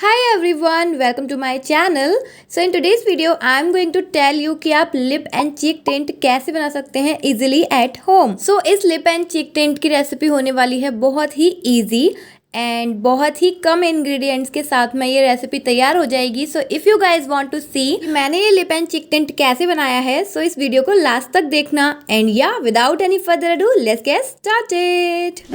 Hi everyone, welcome to my channel. So in today's video, I'm going to tell you कि आप lip and cheek tint कैसे बना सकते हैं easily at home. So इस lip and cheek tint की recipe होने वाली है बहुत ही इजी एंड बहुत ही कम इंग्रेडिएंट्स के साथ में ये रेसिपी तैयार हो जाएगी. So if you guys want to see मैंने ये लिप एंड चीक टिंट कैसे बनाया है, सो इस वीडियो को लास्ट तक देखना. एंड या without any further ado let's get started.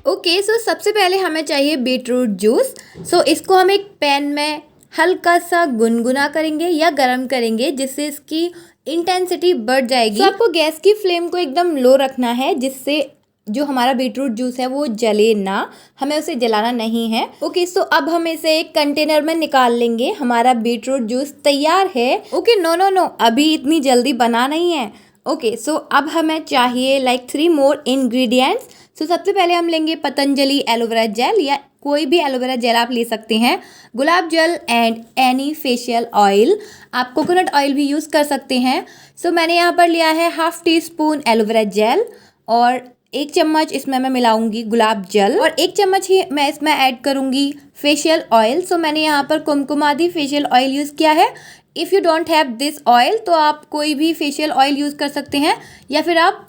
Okay, so सबसे पहले हमें चाहिए बीटरूट जूस. सो इसको हम एक पैन में हल्का सा गुनगुना करेंगे या गरम करेंगे जिससे इसकी इंटेंसिटी बढ़ जाएगी. तो आपको गैस की फ्लेम को एकदम लो रखना है जिससे जो हमारा बीटरूट जूस है वो जले ना, हमें उसे जलाना नहीं है. ओके, सो अब हम इसे एक कंटेनर में निकाल लेंगे. हमारा बीटरूट जूस तैयार है. ओके, नो, अभी इतनी जल्दी बना नहीं है. ओके, सो अब हमें चाहिए लाइक 3 मोर इंग्रेडिएंट्स. सो सबसे पहले हम लेंगे पतंजलि एलोवेरा जेल या कोई भी एलोवेरा जेल आप ले सकते हैं, गुलाब जल एंड एनी फेशियल ऑयल. आप कोकोनट ऑयल भी यूज़ कर सकते हैं. सो मैंने यहाँ पर लिया है 1/2 टीस्पून एलोवेरा जेल और 1 चम्मच इसमें मैं मिलाऊंगी गुलाब जल और 1 चम्मच ही मैं इसमें ऐड करूंगी फेशियल ऑयल. सो मैंने यहाँ पर कुमकुमादी फेशियल ऑयल यूज़ किया है. If you don't have this oil तो आप कोई भी फेशियल ऑयल यूज़ कर सकते हैं या फिर आप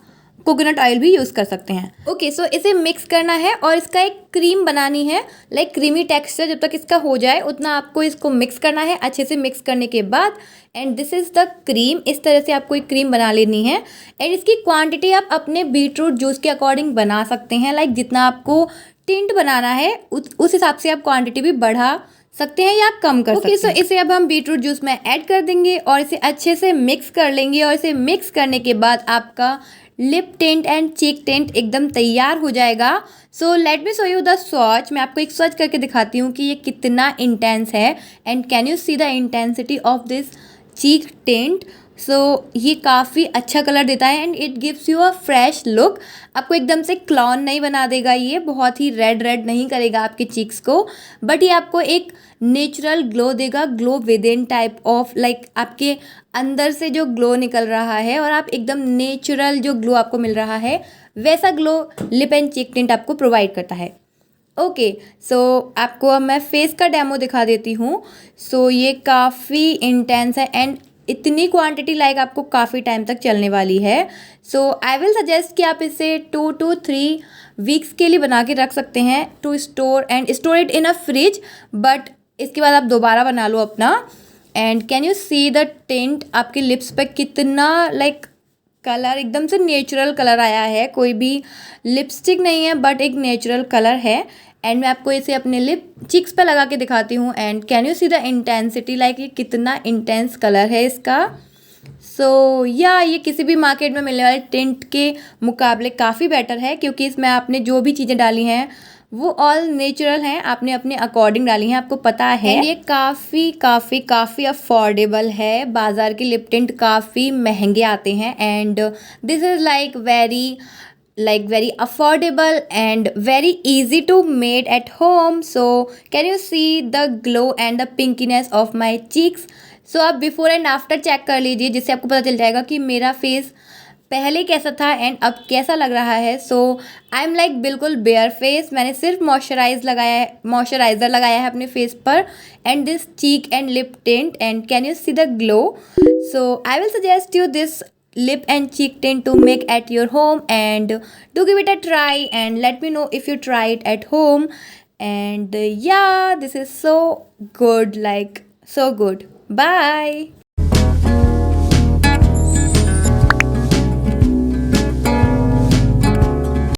कोकोनट ऑयल भी यूज़ कर सकते हैं. ओके, सो इसे मिक्स करना है और इसका एक क्रीम बनानी है, लाइक क्रीमी टेक्सचर. जब तक इसका हो जाए उतना आपको इसको मिक्स करना है. अच्छे से मिक्स करने के बाद and this is the cream. इस तरह से आपको एक क्रीम बना लेनी है एंड इसकी क्वांटिटी आप अपने बीटरूट जूस के अकॉर्डिंग बना सकते हैं. लाइक जितना आपको टिंट बनाना है उस हिसाब से आप क्वांटिटी भी बढ़ा सकते हैं या कम कर सकते हैं. सो इसे अब हम बीटरूट जूस में ऐड कर देंगे और इसे अच्छे से मिक्स कर लेंगे. और इसे मिक्स करने के बाद आपका lip tint and cheek tint एकदम तैयार हो जाएगा. So let me show you the swatch. मैं आपको एक स्वॉच करके दिखाती हूँ कि ये कितना इंटेंस है. And can you see the intensity of this cheek tint. So ये काफ़ी अच्छा कलर देता है and it gives you a fresh look. आपको एकदम से क्लॉन नहीं बना देगा, ये बहुत ही रेड नहीं करेगा आपके चीक्स को, बट ये आपको एक नेचुरल ग्लो देगा. Glow with in type of like आपके अंदर से जो ग्लो निकल रहा है और आप एकदम नेचुरल जो ग्लो आपको मिल रहा है वैसा glow lip and cheek tint आपको प्रोवाइड करता है. ओके, सो आपको अब मैं फेस का डेमो दिखा देती हूँ. सो ये काफ़ी इंटेंस है एंड इतनी क्वांटिटी लाइक आपको काफ़ी टाइम तक चलने वाली है. सो आई विल सजेस्ट कि आप इसे 2 to 3 वीक्स के लिए बना के रख सकते हैं to store it in a fridge. But इसके बाद आप दोबारा बना लो अपना. And can you see the tint आपके लिप्स पे कितना लाइक कलर एकदम से नेचुरल कलर आया है. कोई भी लिपस्टिक नहीं है बट एक नेचुरल कलर है. एंड मैं आपको इसे अपने लिप चिक्स पे लगा के दिखाती हूँ. And can you see the intensity like ये कितना इंटेंस कलर है इसका. सो या ये किसी भी मार्केट में मिलने वाले टिंट के मुकाबले काफ़ी बेटर है क्योंकि इसमें आपने जो भी चीज़ें डाली हैं वो ऑल नेचुरल हैं, आपने अपने अकॉर्डिंग डाली हैं, आपको पता है. ये काफ़ी अफोर्डेबल है. बाज़ार के लिप टिंट काफ़ी महंगे आते हैं and this is like very affordable and very easy to made at home. So can you see the glow and the pinkiness of my cheeks? So आप बिफोर एंड आफ्टर चेक कर लीजिए जिससे आपको पता चल जाएगा कि मेरा फेस पहले कैसा था एंड अब कैसा लग रहा है. सो आई एम लाइक बिल्कुल बेयर फेस. मैंने सिर्फ मॉइस्चराइज़र लगाया है अपने फेस पर and this cheek and lip tint and can you see the glow. So I will suggest you this lip and cheek tint to make at your home and do give it a try and let me know if you try it at home. And yeah, this is so good, like so good. Bye.